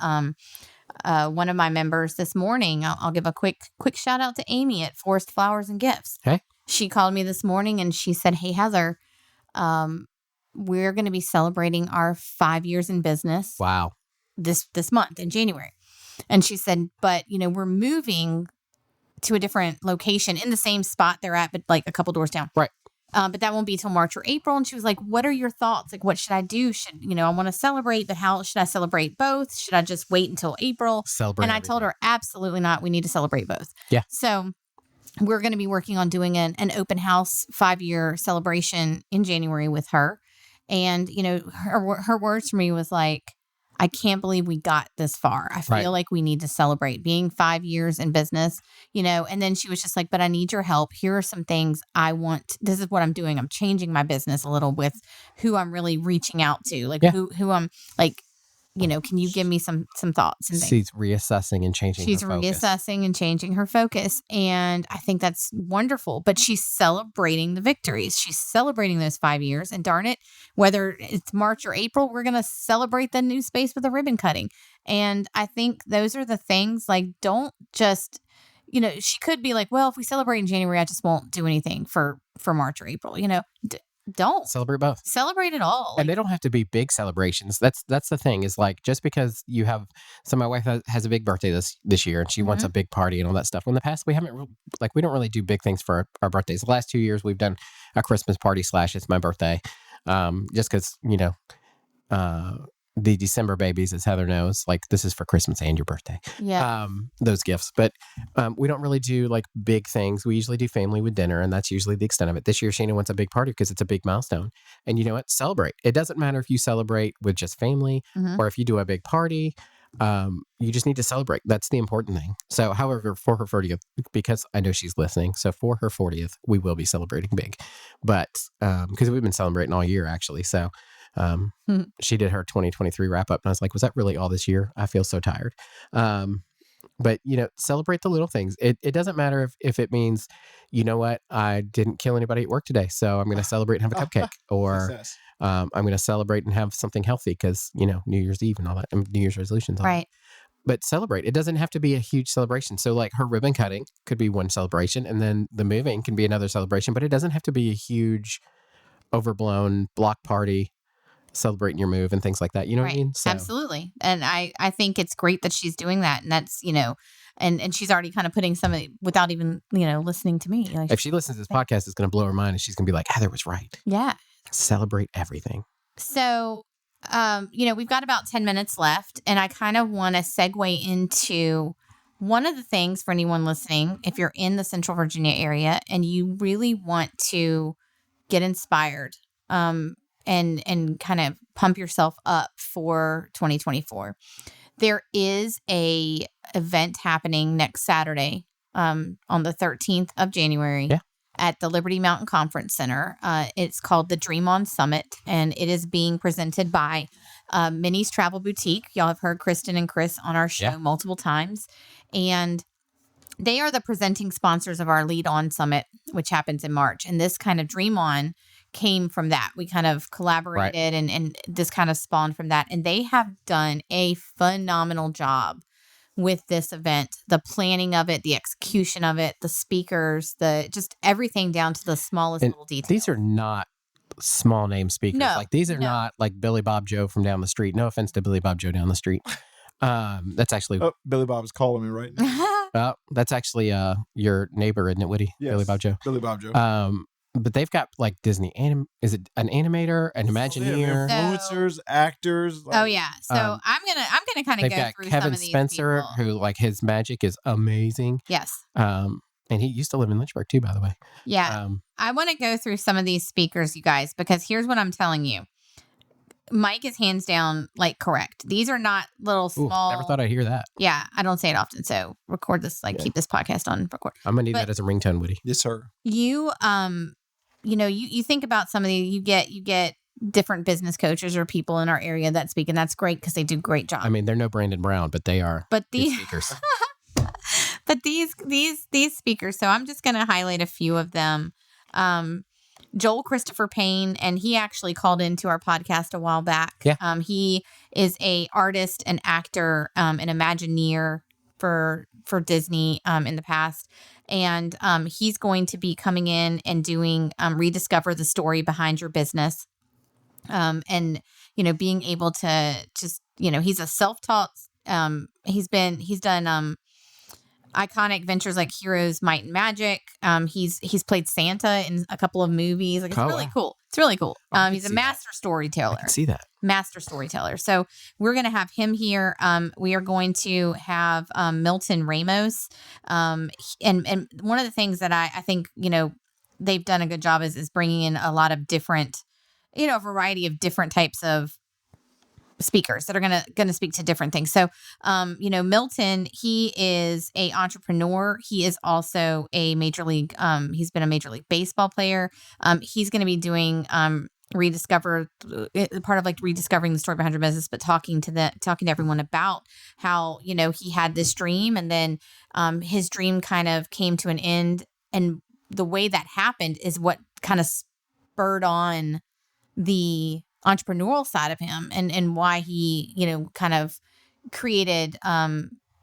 one of my members this morning. I'll give a quick shout out to Amy at Forest Flowers and Gifts. Okay. She called me this morning and she said, "Hey, Heather, we're going to be celebrating our 5 years in business. Wow. This month in January." And she said, "But, we're moving to a different location in the same spot they're at, but like a couple doors down." Right. But that won't be till March or April. And she was like, "What are your thoughts? Like, what should I do? I want to celebrate, but how should I celebrate both? Should I just wait until April?" Celebrate. And I told her, absolutely not. We need to celebrate both. Yeah. So we're going to be working on doing an open house 5-year celebration in January with her. And, her words to me was like, "I can't believe we got this far. I feel like we need to celebrate being 5 years in business, and then she was just like, "But I need your help. Here are some things I want. This is what I'm doing. I'm changing my business a little with who I'm really reaching out to, like who I'm like, can you give me some thoughts and things?" She's reassessing and changing her focus. She's reassessing and changing her focus. And I think that's wonderful. But she's celebrating the victories. She's celebrating those 5 years. And darn it, whether it's March or April, we're going to celebrate the new space with a ribbon cutting. And I think those are the things, like, don't just, she could be like, "Well, if we celebrate in January, I just won't do anything for March or April." Don't celebrate both. Celebrate it all. And they don't have to be big celebrations. That's the thing, is like, just because you have, so my wife has a big birthday this year and she wants a big party and all that stuff. In the past, we haven't, we don't really do big things for our birthdays. The last 2 years we've done a Christmas party / it's my birthday. Just because, the December babies, as Heather knows, like, this is for Christmas and your birthday. Yeah. Those gifts. But we don't really do like big things. We usually do family with dinner, and that's usually the extent of it. This year, Shana wants a big party because it's a big milestone. And you know what? Celebrate. It doesn't matter if you celebrate with just family or if you do a big party. You just need to celebrate. That's the important thing. So, however, for her 40th, because I know she's listening, so for her 40th, we will be celebrating big. But because we've been celebrating all year, actually. So, she did her 2023 wrap up, and I was like, "Was that really all this year? I feel so tired." But celebrate the little things. It doesn't matter if it means, you know what, I didn't kill anybody at work today, so I'm going to celebrate and have a cupcake, or I'm going to celebrate and have something healthy because New Year's Eve and all that, and New Year's resolutions, all right? That. But celebrate. It doesn't have to be a huge celebration. So like her ribbon cutting could be one celebration, and then the moving can be another celebration. But it doesn't have to be a huge, overblown block party celebrating your move and things like that. You know what I mean? So. Absolutely. And I think it's great that she's doing that. And that's, and she's already kind of putting some of it without even, listening to me. Like, if she listens to this podcast, it's going to blow her mind, and she's going to be like, Heather was right. Yeah. Celebrate everything. So, we've got about 10 minutes left, and I kind of want to segue into one of the things for anyone listening, if you're in the Central Virginia area and you really want to get inspired, and kind of pump yourself up for 2024, there is a event happening next Saturday, on the 13th of January. Yeah. At the Liberty Mountain Conference Center. It's called the Dream On Summit, and it is being presented by Minnie's Travel Boutique. Y'all have heard Kristen and Chris on our show multiple times, and they are the presenting sponsors of our Lead On Summit, which happens in March. And this kind of Dream On came from that. We kind of collaborated, and this kind of spawned from that. And they have done a phenomenal job with this event, the planning of it, the execution of it, the speakers, the just everything down to the smallest little details. These are not small name speakers. No, like these are not like Billy Bob Joe from down the street. No offense to Billy Bob Joe down the street. That's actually Billy Bob is calling me right now. That's actually your neighbor, isn't it, Woody? Yes, Billy Bob Joe. Billy Bob Joe. But they've got like Disney is it an animator, an Imagineer, influencers, actors? Like, so I'm gonna kind of go through Kevin some of these Spencer, people. who like his magic is amazing. Yes. And he used to live in Lynchburg too, by the way. Yeah. I want to go through some of these speakers, you guys, because here's what I'm telling you. Mike is hands down like correct. These are not little small. Never thought I'd hear that. Yeah, I don't say it often. So record this, keep this podcast on record. I'm gonna need that as a ringtone, Woody. Yes, sir. You you think about some of these. You get different business coaches or people in our area that speak, and that's great because they do a great job. I mean, they're no Brandon Brown, but they are. But these speakers. But these speakers. So I'm just gonna highlight a few of them. Joel Christopher Payne, and he actually called into our podcast a while back. Yeah. He is a artist, an actor, an Imagineer for Disney in the past. And he's going to be coming in and doing rediscover the story behind your business. And, being able to just, he's a self-taught, he's done iconic ventures like Heroes, Might and Magic. He's played Santa in a couple of movies. Like, it's really cool. It's really cool. He's a master storyteller. I can see that. Master storyteller. So we're going to have him here. We are going to have Milton Ramos. And one of the things that I think, they've done a good job is bringing in a lot of different, a variety of different types of speakers that are going to speak to different things. So, Milton, he is a entrepreneur. He is also a major league. He's been a Major League Baseball player. He's going to be doing part of like rediscovering the story behind your business, but talking to everyone about how, he had this dream, and then his dream kind of came to an end, and the way that happened is what kind of spurred on the entrepreneurial side of him, and why he, kind of created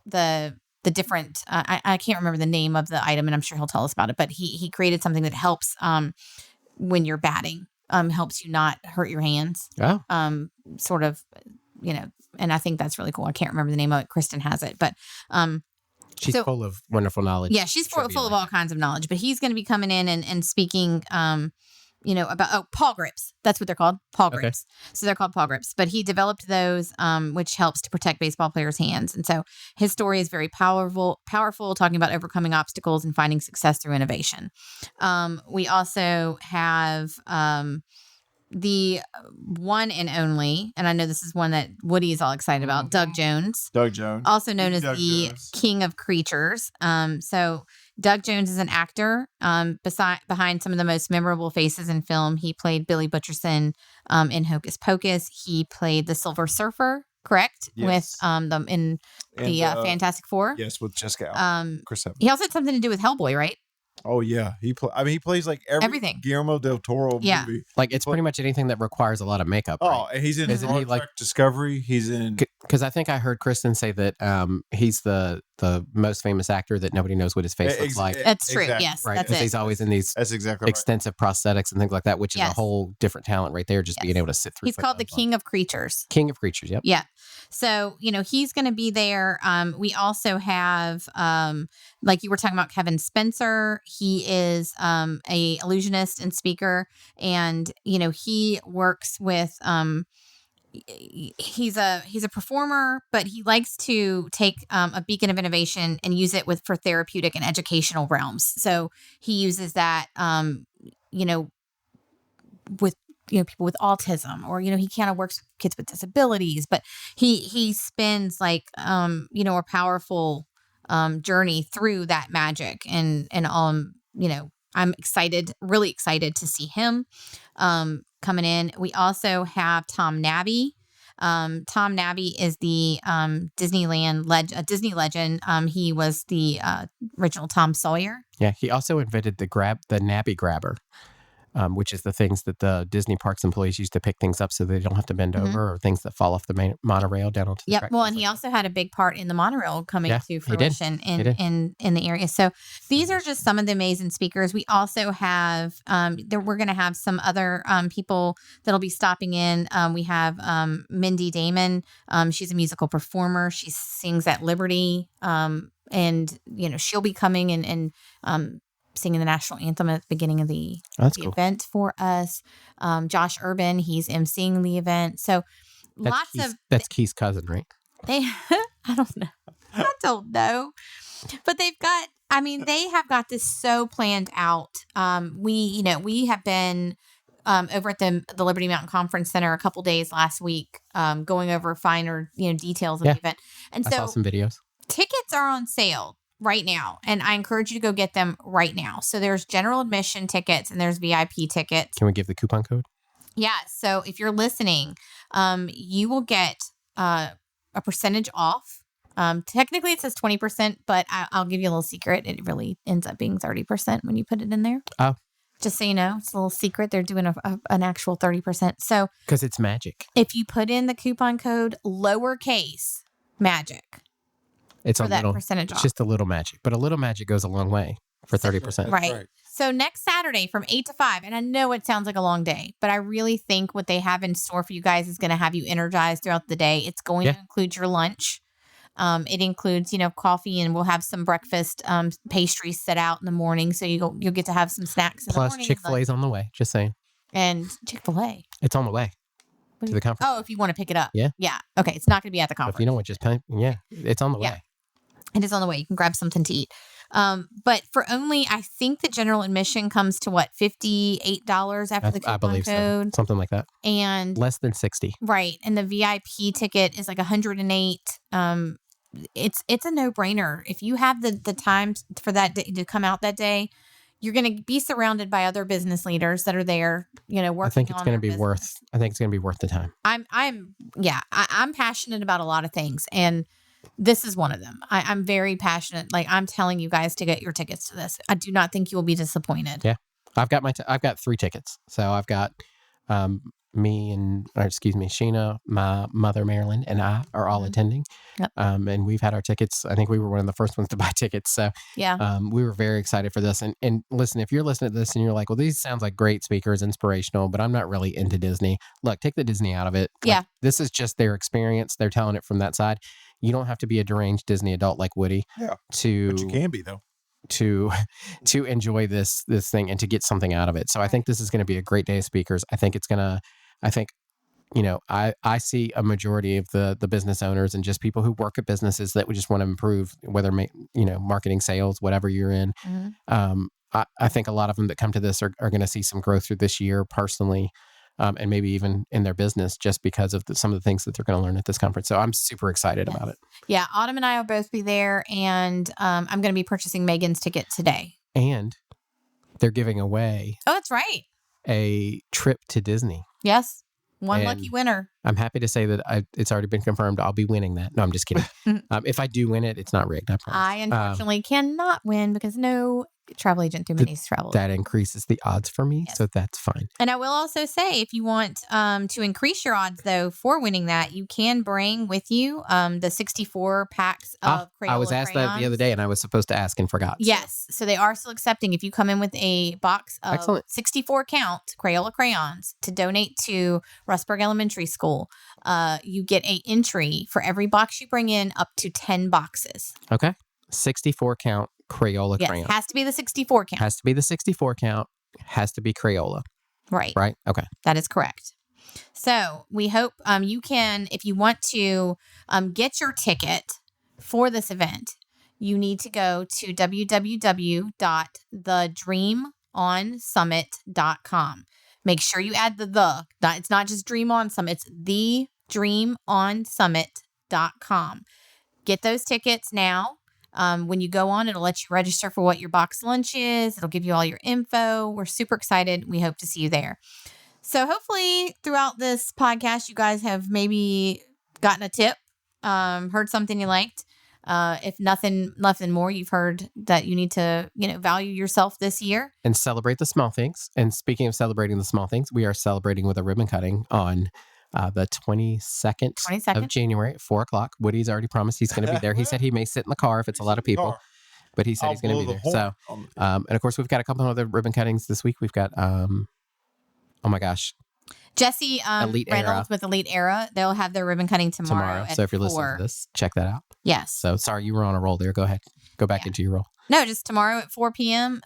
the different, I can't remember the name of the item, and I'm sure he'll tell us about it, but he created something that helps when you're batting, helps you not hurt your hands. Oh. Sort of, and I think that's really cool. I can't remember the name of it. Kristen has it, but she's full of wonderful knowledge. Yeah, she's full of all kinds of knowledge, but he's going to be coming in and speaking about paw grips. That's what they're called, paw grips. So they're called paw grips. But he developed those, which helps to protect baseball players' hands. And so his story is very powerful, talking about overcoming obstacles and finding success through innovation. We also have the one and only, and I know this is one that Woody is all excited about, Doug Jones. Doug Jones. Also known as the King of Creatures. So Doug Jones is an actor. Behind some of the most memorable faces in film, he played Billy Butcherson in Hocus Pocus. He played the Silver Surfer, correct? Yes. With the Fantastic Four. Yes, with Jessica. Chris Evans. He also had something to do with Hellboy, right? Oh yeah, he plays like everything. Guillermo del Toro movie. Like it's pretty much anything that requires a lot of makeup. Oh, and he's in Star Trek Discovery. He's in because I think I heard Kristen say that he's the most famous actor that nobody knows what his face looks like. That's true. Exactly. Yes, right. That's it. He's always in these extensive prosthetics and things like that, which is a whole different talent right there. Just being able to sit through. He's called the King of Creatures. King of Creatures. Yep. Yeah. So he's going to be there. We also have like you were talking about Kevin Spencer. He is a illusionist and speaker, and he works with he's a performer, but he likes to take a beacon of innovation and use it for therapeutic and educational realms. So he uses that, with people with autism, or he kind of works with kids with disabilities, but he spends like a powerful journey through that magic, and I'm really excited to see him coming in. We also have Tom Nabby. Tom Nabby is the Disney legend. He was the original Tom Sawyer. Yeah, he also invented the Nabby grabber, which is the things that the Disney parks employees use to pick things up so they don't have to bend over, or things that fall off the monorail down onto the track. Well, and he also had a big part in the monorail coming to fruition in the area. So these are just some of the amazing speakers. We also have, we're going to have some other people that'll be stopping in. We have Mindy Damon. She's a musical performer. She sings at Liberty. And she'll be coming and singing the national anthem at the beginning of the event for us. Josh Urban, he's emceeing the event. So that's Keith's cousin, right? I don't know. But they have got this so planned out. We have been over at the Liberty Mountain Conference Center a couple days last week, going over finer details of the event. And I saw some videos. Tickets are on sale right now, and I encourage you to go get them right now. So there's general admission tickets and there's VIP tickets. Can we give the coupon code? Yeah. So if you're listening, you will get a percentage off. Technically it says 20%, but I'll give you a little secret. It really ends up being 30% when you put it in there. Oh. Just so you know, it's a little secret. They're doing an actual 30%. So because it's magic. If you put in the coupon code lowercase magic, it's for that percentage off. It's just a little magic, but a little magic goes a long way for 30%. Right. So next Saturday from 8 to 5, and I know it sounds like a long day, but I really think what they have in store for you guys is going to have you energized throughout the day. It's going to include your lunch. It includes, coffee, and we'll have some breakfast pastries set out in the morning. So you'll get to have some snacks in the morning. Plus Chick-fil-A's on the way, just saying. And Chick-fil-A. It's on the way to the conference. Oh, if you want to pick it up. Yeah. Yeah. Okay. It's not going to be at the conference. If you don't want it's on the way. It is on the way. You can grab something to eat. But for only, I think the general admission comes to $58 after the coupon I believe code. So. Something like that. And less than 60. Right. And the VIP ticket is like 108. It's a no-brainer. If you have the time for that day, to come out that day, you're going to be surrounded by other business leaders that are there, working. I think it's going to be worth the time. I'm passionate about a lot of things, and this is one of them. I'm very passionate. Like, I'm telling you guys to get your tickets to this. I do not think you will be disappointed. Yeah. I've got 3 tickets. So I've got Sheena, my mother, Marilyn, and I are all attending. Yep. And we've had our tickets. I think we were one of the first ones to buy tickets. So we were very excited for this. And listen, if you're listening to this and you're like, well, these sounds like great speakers, inspirational, but I'm not really into Disney. Look, take the Disney out of it. Yeah. This is just their experience. They're telling it from that side. You don't have to be a deranged Disney adult like Woody. Yeah. But you can be, though. To enjoy this thing and to get something out of it. So I think this is going to be a great day of speakers. I think I see a majority of the business owners and just people who work at businesses that would just want to improve, whether, marketing, sales, whatever you're in. Mm-hmm. I think a lot of them that come to this are going to see some growth through this year personally, and maybe even in their business, just because of some of the things that they're going to learn at this conference. So I'm super excited about it. Yeah. Autumn and I will both be there, and I'm going to be purchasing Megan's ticket today. And they're giving away. Oh, that's right. A trip to Disney. Yes. One lucky winner. I'm happy to say that it's already been confirmed. I'll be winning that. No, I'm just kidding. If I do win it, it's not rigged. I promise. I unfortunately cannot win because no travel agent through Minnie's travel. That increases the odds for me, so that's fine. And I will also say, if you want to increase your odds, though, for winning that, you can bring with you the 64 packs of Crayola I was asked crayons. that the other day, and I was supposed to ask and forgot. Yes. So they are still accepting. If you come in with a box of 64 count Crayola crayons to donate to Rustburg Elementary School, you get an entry for every box you bring in up to 10 boxes. Okay. 64 count Crayola crayon. Has to be the 64 count. Has to be the 64 count. Has to be Crayola. Right. Right? Okay. That is correct. So we hope you can, if you want to get your ticket for this event, you need to go to www.thedreamonsummit.com. Make sure you add it's not just Dream On Summit, it's thedreamonsummit.com. Get those tickets now. When you go on, it'll let you register for what your box lunch is. It'll give you all your info. We're super excited. We hope to see you there. So hopefully throughout this podcast, you guys have maybe gotten a tip, heard something you liked. If nothing more, you've heard that you need to, value yourself this year. And celebrate the small things. And speaking of celebrating the small things, we are celebrating with a ribbon cutting on the 22nd of January at 4:00. Woody's already promised he's going to be there. He said he may sit in the car if it's a lot of people, but he said he's going to be there. So, and of course, we've got a couple of other ribbon cuttings this week. We've got, oh my gosh, Jesse Reynolds with Elite Era. They'll have their ribbon cutting tomorrow. So if you're listening to this, check that out. Yes. So sorry, you were on a roll there. Go ahead. Go back into your role. No, just tomorrow at 4 p.m.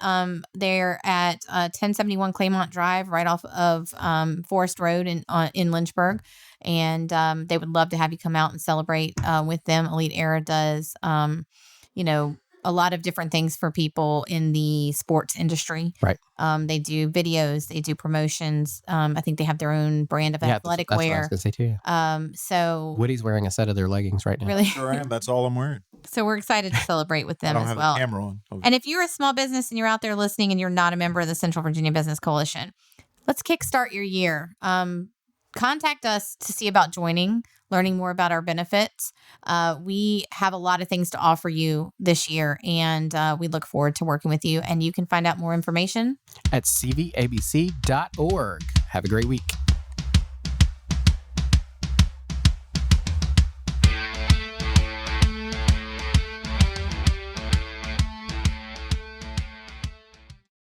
They're at 1071 Claymont Drive, right off of Forest Road in Lynchburg. And they would love to have you come out and celebrate with them. Elite Era does, a lot of different things for people in the sports industry. Right. They do videos, they do promotions. I think they have their own brand of athletic wear. That's what I was going to say too. So Woody's wearing a set of their leggings right now. Really? Sure am. That's all I'm wearing. So we're excited to celebrate with them I don't as have well. the camera on. Okay. And if you're a small business and you're out there listening and you're not a member of the Central Virginia Business Coalition, let's kickstart your year. Contact us to see about joining, learning more about our benefits. We have a lot of things to offer you this year, and we look forward to working with you. And you can find out more information at cvabc.org. Have a great week.